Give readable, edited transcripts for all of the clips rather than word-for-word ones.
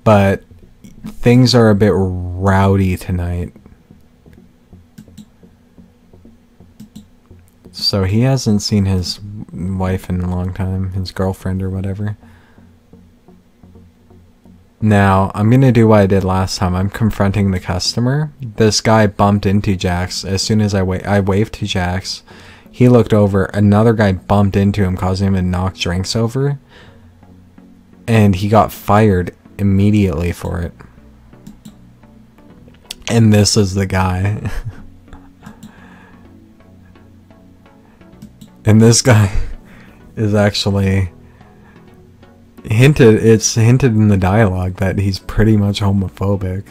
but things are a bit rowdy tonight. So he hasn't seen his wife in a long time, his girlfriend or whatever. Now, I'm going to do what I did last time. I'm confronting the customer. This guy bumped into JAX. As soon as I waved to JAX, he looked over. Another guy bumped into him, causing him to knock drinks over. And he got fired immediately for it. And this is the guy. And this guy is actually... it's hinted in the dialogue that he's pretty much homophobic,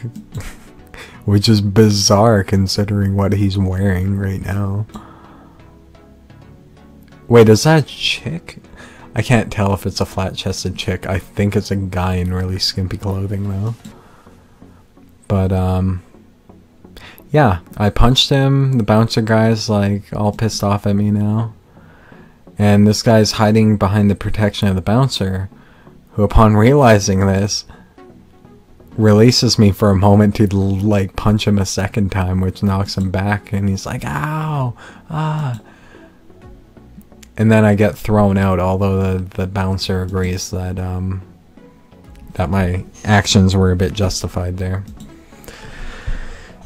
which is bizarre considering what he's wearing right now. Wait, is that a chick? I can't tell if it's a flat-chested chick. I think it's a guy in really skimpy clothing though. But yeah, I punched him. The bouncer guy's like all pissed off at me now, and this guy's hiding behind the protection of the bouncer, who upon realizing this releases me for a moment to like punch him a second time, which knocks him back, and he's like, ow, ah. And then I get thrown out, although the bouncer agrees that that my actions were a bit justified there.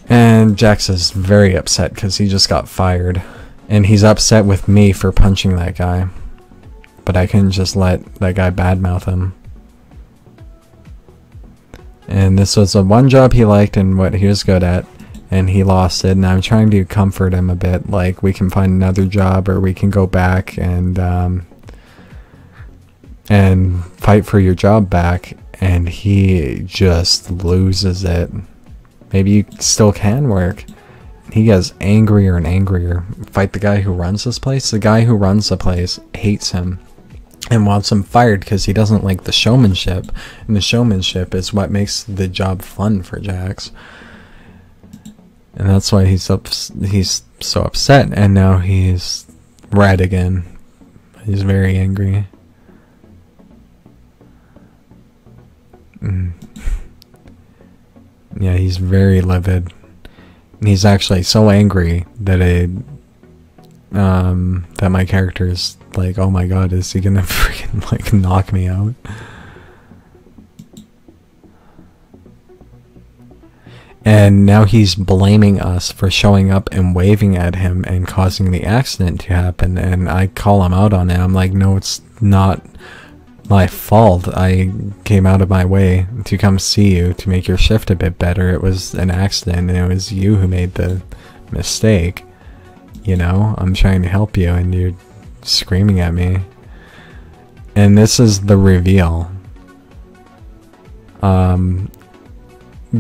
And JAX is very upset because he just got fired, and he's upset with me for punching that guy. But I couldn't just let that guy badmouth him. And this was the one job he liked and what he was good at, and he lost it. And I'm trying to comfort him a bit, like we can find another job, or we can go back and fight for your job back. And he just loses it. Maybe you still can work. He gets angrier and angrier. Fight the guy who runs this place. The guy who runs the place hates him and wants him fired because he doesn't like the showmanship, and the showmanship is what makes the job fun for JAX. And that's why he's so upset, and now he's red again. He's very angry. Yeah, he's very livid. And he's actually so angry that that my character is like, oh my god, is he gonna freaking like knock me out? And now he's blaming us for showing up and waving at him and causing the accident to happen. And I call him out on it. I'm like, no, it's not my fault. I came out of my way to come see you to make your shift a bit better. It was an accident, and it was you who made the mistake. You know, I'm trying to help you, and you're screaming at me. And this is the reveal.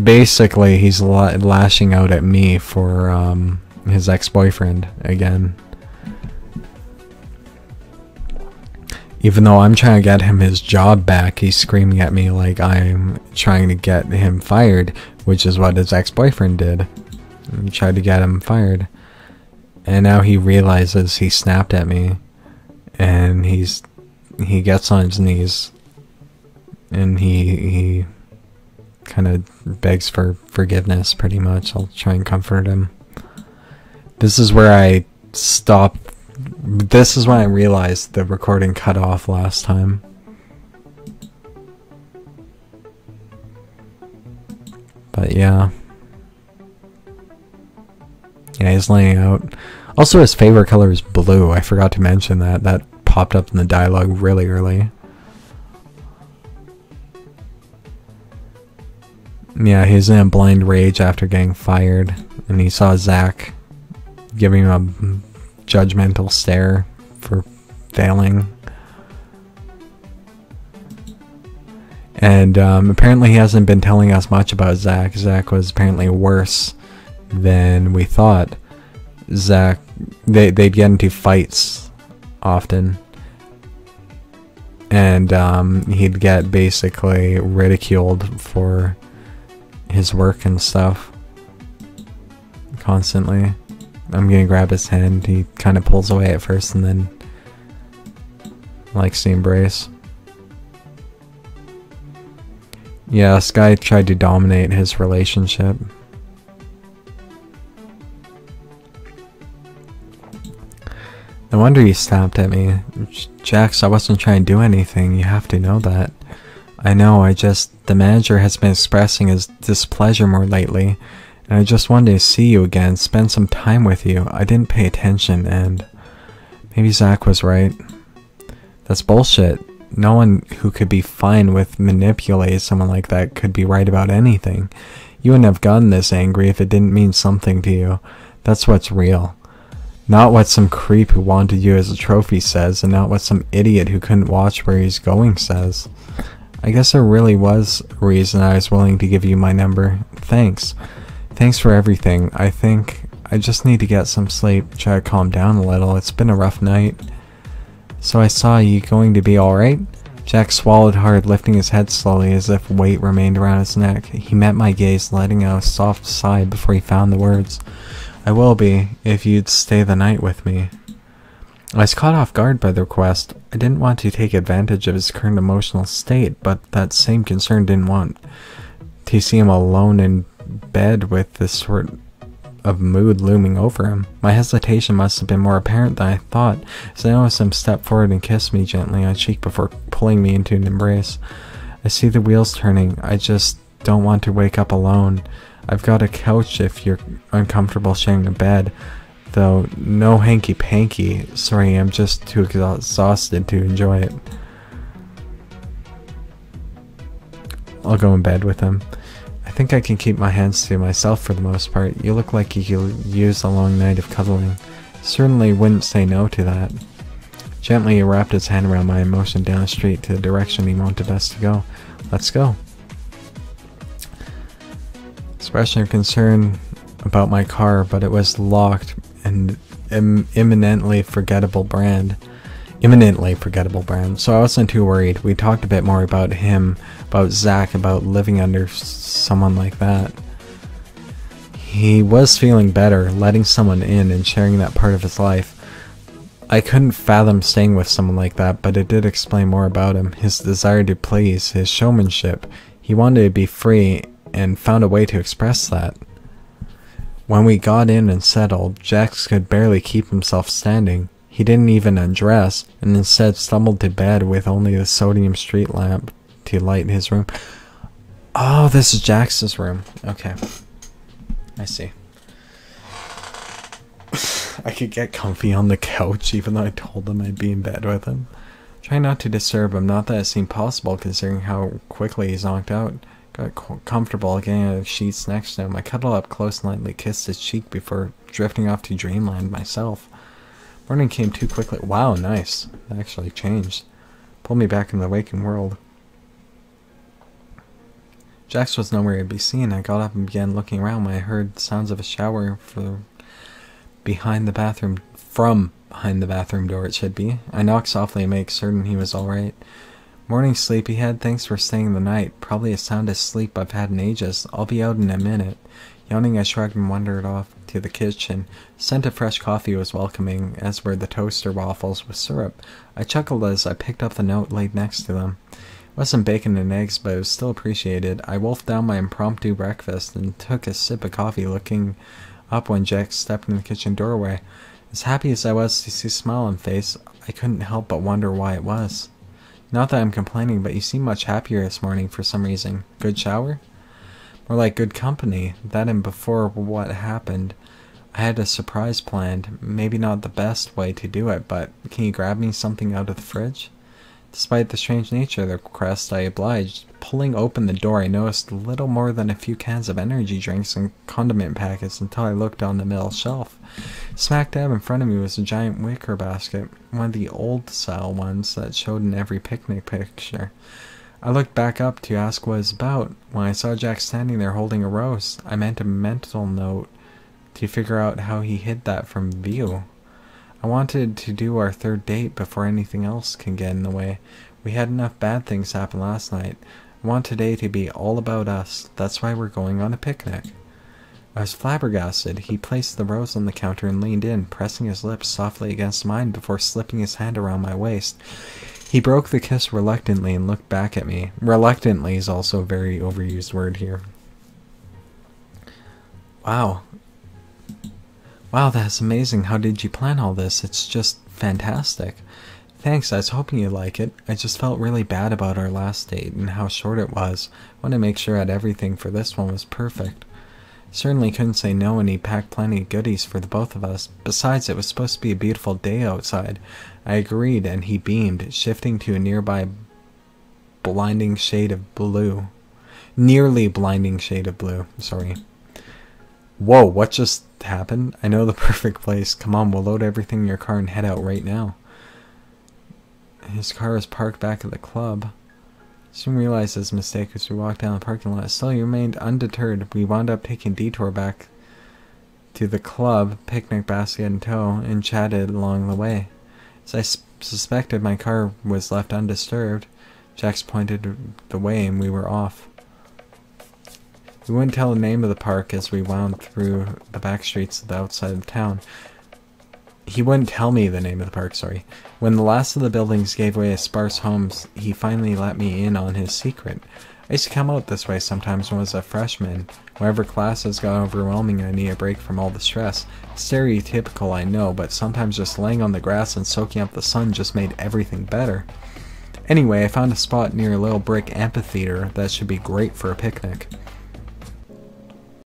Basically, he's lashing out at me for his ex-boyfriend again. Even though I'm trying to get him his job back, he's screaming at me like I'm trying to get him fired, which is what his ex-boyfriend did. He tried to get him fired. And now he realizes he snapped at me, and he gets on his knees, and he kind of begs for forgiveness, pretty much. I'll try and comfort him. This is where I stopped. This is when I realized the recording cut off last time. But yeah. Yeah, he's laying out. Also, his favorite color is blue. I forgot to mention that. That popped up in the dialogue really early. Yeah, he's in a blind rage after getting fired, and he saw Zach giving him a judgmental stare for failing. And apparently he hasn't been telling us much about Zach. Zach was apparently worse than we thought. Zach, they'd get into fights often, and he'd get basically ridiculed for his work and stuff constantly. I'm gonna grab his hand. He kind of pulls away at first and then likes to embrace. Yeah, this guy tried to dominate his relationship. No wonder he snapped at me. Jax, I wasn't trying to do anything. You have to know that. I know, the manager has been expressing his displeasure more lately, and I just wanted to see you again, spend some time with you. I didn't pay attention, and maybe Zach was right. That's bullshit. No one who could be fine with manipulating someone like that could be right about anything. You wouldn't have gotten this angry if it didn't mean something to you. That's what's real. Not what some creep who wanted you as a trophy says, and not what some idiot who couldn't watch where he's going says. I guess there really was a reason I was willing to give you my number. Thanks. Thanks for everything. I think I just need to get some sleep, try to calm down a little. It's been a rough night. So I saw you going to be alright? Jack swallowed hard, lifting his head slowly as if weight remained around his neck. He met my gaze, letting out a soft sigh before he found the words. I will be, if you'd stay the night with me. I was caught off guard by the request. I didn't want to take advantage of his current emotional state, but that same concern didn't want to see him alone in bed with this sort of mood looming over him. My hesitation must have been more apparent than I thought, as I noticed him step forward and kiss me gently on the cheek before pulling me into an embrace. I see the wheels turning. I just don't want to wake up alone. I've got a couch if you're uncomfortable sharing a bed, though no hanky-panky. Sorry, I'm just too exhausted to enjoy it. I'll go in bed with him. I think I can keep my hands to myself for the most part. You look like you could use a long night of cuddling. Certainly wouldn't say no to that. Gently he wrapped his hand around my and motioned down the street to the direction he wanted us to go. Let's go. Expression of concern about my car, but it was locked and imminently forgettable brand, so I wasn't too worried. We talked a bit more about him, about Zach, about living under someone like that. He was feeling better, letting someone in and sharing that part of his life. I couldn't fathom staying with someone like that, but it did explain more about him, his desire to please, his showmanship. He wanted to be free and found a way to express that. When we got in and settled, Jax could barely keep himself standing. He didn't even undress, and instead stumbled to bed with only the sodium street lamp to light his room. Oh, this is Jax's room. Okay. I see. I could get comfy on the couch even though I told him I'd be in bed with him. Try not to disturb him, not that it seemed possible considering how quickly he's knocked out. Got comfortable getting out of the sheets next to him. I cuddled up close and lightly kissed his cheek before drifting off to dreamland myself. Morning came too quickly. Wow, nice. That actually changed. Pulled me back in the waking world. Jax was nowhere to be seen. I got up and began looking around when I heard sounds of a shower from behind the bathroom door, it should be. I knocked softly to make certain he was alright. Morning, sleepyhead. Thanks for staying the night. Probably the soundest sleep I've had in ages. I'll be out in a minute. Yawning, I shrugged and wandered off to the kitchen. Scent of fresh coffee was welcoming, as were the toaster waffles with syrup. I chuckled as I picked up the note laid next to them. It wasn't bacon and eggs, but it was still appreciated. I wolfed down my impromptu breakfast and took a sip of coffee, looking up when Jax stepped in the kitchen doorway. As happy as I was to see a smile on face, I couldn't help but wonder why it was. Not that I'm complaining, but you seem much happier this morning for some reason. Good shower? More like good company. That and before what happened, I had a surprise planned. Maybe not the best way to do it, but can you grab me something out of the fridge? Despite the strange nature of the request, I obliged. Pulling open the door, I noticed little more than a few cans of energy drinks and condiment packets until I looked on the middle shelf. Smack dab in front of me was a giant wicker basket, one of the old-style ones that showed in every picnic picture. I looked back up to ask what it was about. When I saw Jack standing there holding a rose, I meant a mental note to figure out how he hid that from view. I wanted to do our third date before anything else can get in the way. We had enough bad things happen last night. I want today to be all about us. That's why we're going on a picnic. I was flabbergasted. He placed the rose on the counter and leaned in, pressing his lips softly against mine before slipping his hand around my waist. He broke the kiss reluctantly and looked back at me. Reluctantly is also a very overused word here. Wow. Wow, that's amazing. How did you plan all this? It's just fantastic. Thanks, I was hoping you'd like it. I just felt really bad about our last date and how short it was. I wanted to make sure that everything for this one was perfect. Certainly couldn't say no, and he packed plenty of goodies for the both of us. Besides, it was supposed to be a beautiful day outside. I agreed, and he beamed, shifting to a nearby blinding shade of blue. Nearly blinding shade of blue, sorry. Whoa, what just happened? I know the perfect place. Come on, we'll load everything in your car and head out right now. His car is parked back at the club. Soon realized his mistake as we walked down the parking lot. Still, he remained undeterred. We wound up taking a detour back to the club, picnic basket in tow, and chatted along the way. As I suspected, my car was left undisturbed. JAX pointed the way and we were off. We wouldn't tell the name of the park as we wound through the back streets of the outside of town. He wouldn't tell me the name of the park, sorry. When the last of the buildings gave way as sparse homes, he finally let me in on his secret. I used to come out this way sometimes when I was a freshman. Whenever classes got overwhelming and I needed a break from all the stress. Stereotypical, I know, but sometimes just laying on the grass and soaking up the sun just made everything better. Anyway, I found a spot near a little brick amphitheater that should be great for a picnic.